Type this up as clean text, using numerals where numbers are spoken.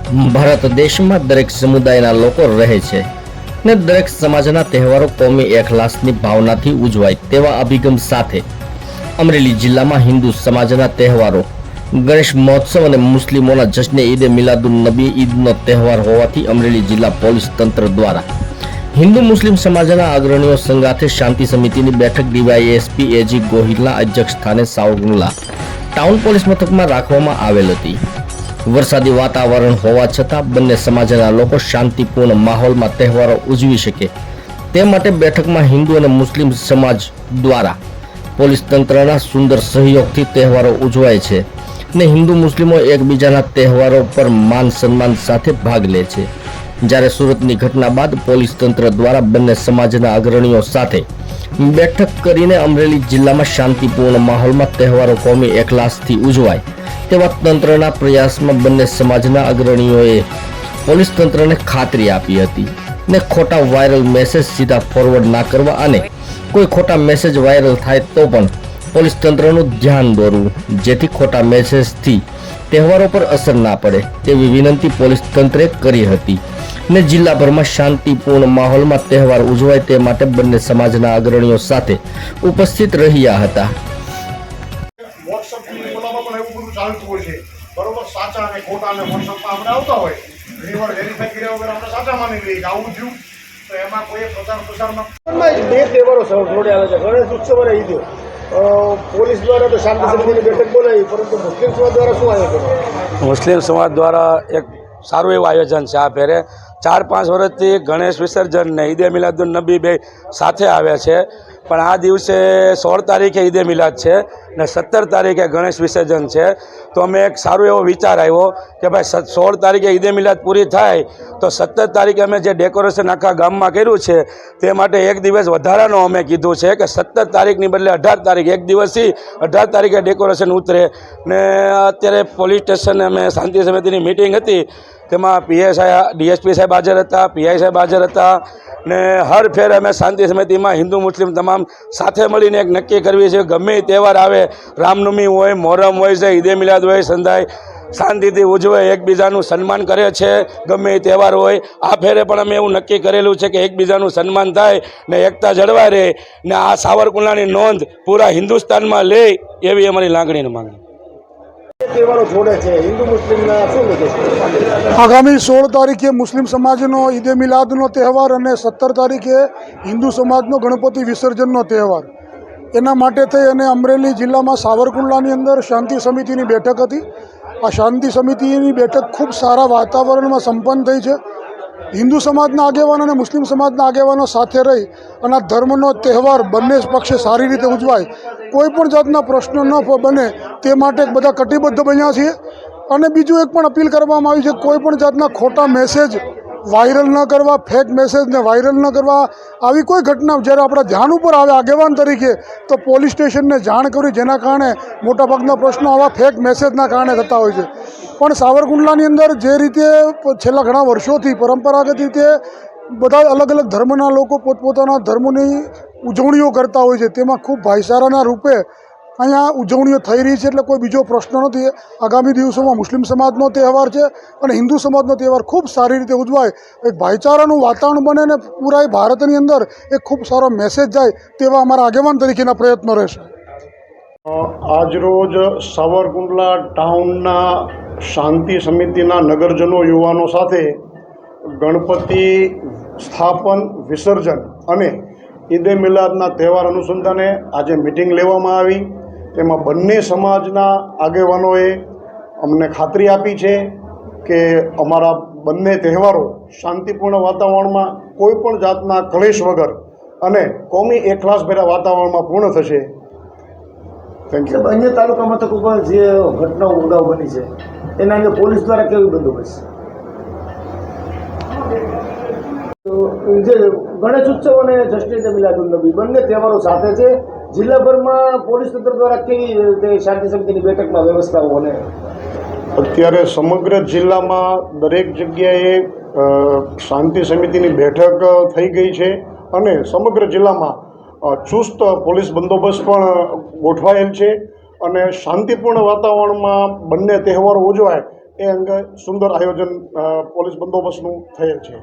ભારત દેશમાં દરેક સમુદાયના લોકો રહે છે ને દરેક સમાજના તહેવારો કોમી એકલાસની ભાવનાથી ઉજવાય તેવા અભિગમ સાથે અમરેલી જિલ્લામાં હિન્દુ સમાજના તહેવારો ગણેશ મહોત્સવ અને મુસ્લિમોના જશ્ને ઈદે મિલાદુન નબી ઈદનો તહેવાર હોવાથી અમરેલી જિલ્લા પોલીસ તંત્ર દ્વારા હિન્દુ મુસ્લિમ સમાજના અગ્રણીઓ સંગાથે શાંતિ સમિતિની બેઠક ડીવાયએસપી એજી ગોહિલના અધ્યક્ષ સ્થાને સાવરકુંડલા ટાઉન પોલીસ મથકમાં રાખવામાં આવેલ હતી। વરસાદી વાતાવરણ હોવા છતાં બંને સમાજના લોકો શાંતિપૂર્ણ માહોલમાં તહેવારો ઉજવી શકે તે માટે બેઠકમાં હિન્દુ અને મુસ્લિમ સમાજ દ્વારા પોલીસ તંત્રના સુંદર સહયોગથી તહેવારો ઉજવાય છે ને હિન્દુ મુસ્લિમો એકબીજાના તહેવારો પર માન સન્માન સાથે ભાગ લે છે। જ્યારે સુરતની ઘટના બાદ પોલીસ તંત્ર દ્વારા બંને સમાજના અગ્રણીઓ સાથે બેઠક કરીને અમરેલી જિલ્લામાં શાંતિપૂર્ણ માહોલમાં તહેવારો કોમી એકલાસથી ઉજવાય તેવા તંત્રના પ્રયાસમાં બંને સમાજના અગ્રણીઓએ પોલીસ તંત્રને ખાતરી આપી હતી ને ખોટા વાયરલ મેસેજ સીધા ફોરવર્ડ ના કરવા અને કોઈ ખોટા મેસેજ વાયરલ થાય તો પણ પોલીસ તંત્રનું ધ્યાન દોરવું જેથી ખોટા મેસેજથી તહેવારો પર અસર ના પડે તેવી વિનંતી પોલીસ તંત્રે કરી હતી ને જિલ્લાભરમાં શાંતિપૂર્ણ માહોલમાં તહેવાર ઉજવાય તે માટે બંને સમાજના અગ્રણીઓ સાથે ઉપસ્થિત રહ્યા હતા। ચાલતું હોય છે બરોબર, સાચા અને ખોટા અને વોટ્સઅપમાં આપણે આવતા હોય ઘણી વાર વેરીફાઈ કર્યા વગર આપણે સાચા માની લઈએ કે આવું થયું, તો એમાં કોઈ પ્રચારમાં બે તહેવારો જોડે આવે છે, ગણેશ ઉત્સવ અને ઈદ। પોલીસ દ્વારા તો શાંતિ સમિતિની બેઠક બોલાવી, પરંતુ મુસ્લિમ સમાજ દ્વારા શું આયોજન? મુસ્લિમ સમાજ દ્વારા એક સારું એવું આયોજન છે। આ ફેરે 4-5 વર્ષથી ગણેશ વિસર્જન ને ઈદે મિલાદુન નબી બે સાથે આવ્યા છે, પણ આ દિવસે 16 તારીખે ઈદે મિલાદ છે ને 17 તારીખે ગણેશ વિસર્જન છે। તો અમે એક સારો એવો વિચાર આવ્યો કે ભાઈ 16 તારીખે ઈદે મિલાદ પૂરી થાય તો 17 તારીખે અમે જે ડેકોરેશન આખા ગામમાં કર્યું છે તે માટે એક દિવસ વધારાનો અમે કીધું છે કે 17 તારીખની બદલે 18 તારીખ એક દિવસથી 18 તારીખે ડેકોરેશન ઉતરે ને અત્યારે પોલીસ સ્ટેશને અમે શાંતિ સમિતિની મિટિંગ હતી, તેમાં પીએસઆઈ ડીએસપી સાહેબ હાજર હતા, પીઆઈ સાહેબ હાજર હતા ને હર ફેર અમે શાંતિ સમિતિમાં હિન્દુ મુસ્લિમ તમામ સાથે મળીને એક નક્કી કરવી છે, ગમે તહેવાર આવે, રામનવમી હોય, મોહરમ હોય છે, ઈદે મિલાદ હોય, સંધાય શાંતિથી ઉજવે, એકબીજાનું સન્માન કરે છે ગમે એ તહેવાર હોય। આ ફેરે પણ અમે એવું નક્કી કરેલું છે કે એકબીજાનું સન્માન થાય ને એકતા જળવાઈ રહે ને આ સાવરકુંડલાની નોંધ પૂરા હિન્દુસ્તાનમાં લે એવી અમારી લાગણીની માંગણી। તહેવારો જોડે છે હિન્દુ મુસ્લિમના શું છે? આગામી 16 તારીખે મુસ્લિમ સમાજનો ઈદે મિલાદનો તહેવાર અને 17 તારીખે હિન્દુ સમાજનો ગણપતિ વિસર્જનનો તહેવાર, એના માટે થઈ અને અમરેલી જિલ્લામાં સાવરકુંડલાની અંદર શાંતિ સમિતિની બેઠક હતી। આ શાંતિ સમિતિની બેઠક ખૂબ સારા વાતાવરણમાં સંપન્ન થઈ છે। હિન્દુ સમાજના આગેવાનો અને મુસ્લિમ સમાજના આગેવાનો સાથે રહી અને આ ધર્મનો તહેવાર બંને પક્ષે સારી રીતે ઉજવાય, કોઈ પણ જાતના પ્રશ્નો ન બને તે માટે બધા કટિબદ્ધ બન્યા છીએ। અને બીજું એક પણ અપીલ કરવામાં આવી છે, કોઈ પણ જાતના ખોટા મેસેજ વાયરલ ન કરવા, ફેક મેસેજને વાયરલ ન કરવા। આવી કોઈ ઘટના જ્યારે આપણા ધ્યાન ઉપર આવે આગેવાન તરીકે તો પોલીસ સ્ટેશનને જાણ કરવી, જેના કારણે મોટાભાગના પ્રશ્નો આવા ફેક મેસેજના કારણે થતા હોય છે। પણ સાવરકુંડલાની અંદર જે રીતે છેલ્લા ઘણા વર્ષોથી પરંપરાગત રીતે બધા અલગ અલગ ધર્મના લોકો પોતપોતાના ધર્મની ઉજવણીઓ કરતા હોય છે, તેમાં ખૂબ ભાઈચારાના રૂપે અહીંયા ઉજવણીઓ થઈ રહી છે, એટલે કોઈ બીજો પ્રશ્ન નથી। આગામી દિવસોમાં મુસ્લિમ સમાજનો તહેવાર છે અને હિન્દુ સમાજનો તહેવાર ખૂબ સારી રીતે ઉજવાય, એક ભાઈચારાનું વાતાવરણ બને ને પૂરા ભારતની અંદર એક ખૂબ સારો મેસેજ જાય તેવા અમારા આગેવાન તરીકેના પ્રયત્નો રહેશે। આજરોજ સાવરકુંડલા ટાઉનના શાંતિ સમિતિના નગરજનો યુવાનો સાથે ગણપતિ સ્થાપન, વિસર્જન અને ઈદે મિલાદના તહેવાર અનુસંધાને આજે મિટિંગ લેવામાં આવી। તેમાં બંને સમાજના આગેવાનોએ અમને ખાતરી આપી છે કે અમારા બંને તહેવારો શાંતિપૂર્ણ વાતાવરણમાં કોઈ પણ જાતના ક્લેશ વગર અને કોમી એકલાસભર્યા વાતાવરણમાં પૂર્ણ થશે। Thank you. અન્ય તાલુકા મથક ઉપર જે ઘટનાઓ અગાઉ બની છે એના અંગે પોલીસ દ્વારા કેવી બંદોબસ્ત? જે ગણેશ ઉત્સવ અને જશ્ન ઈદે મિલાદુન નબી બંને તહેવારો સાથે છે, જિલ્લાભરમાં પોલીસ તંત્ર દ્વારા કેવી રીતે શાંતિ સમિતિની બેઠકમાં વ્યવસ્થાઓ? અને અત્યારે સમગ્ર જિલ્લામાં દરેક જગ્યાએ શાંતિ સમિતિની બેઠક થઈ ગઈ છે અને સમગ્ર જિલ્લામાં ચુસ્ત પોલીસ બંદોબસ્ત પણ ગોઠવાયેલ છે અને શાંતિપૂર્ણ વાતાવરણમાં બંને તહેવારો ઉજવાય એ અંગે સુંદર આયોજન પોલીસ બંદોબસ્તનું થયેલ છે.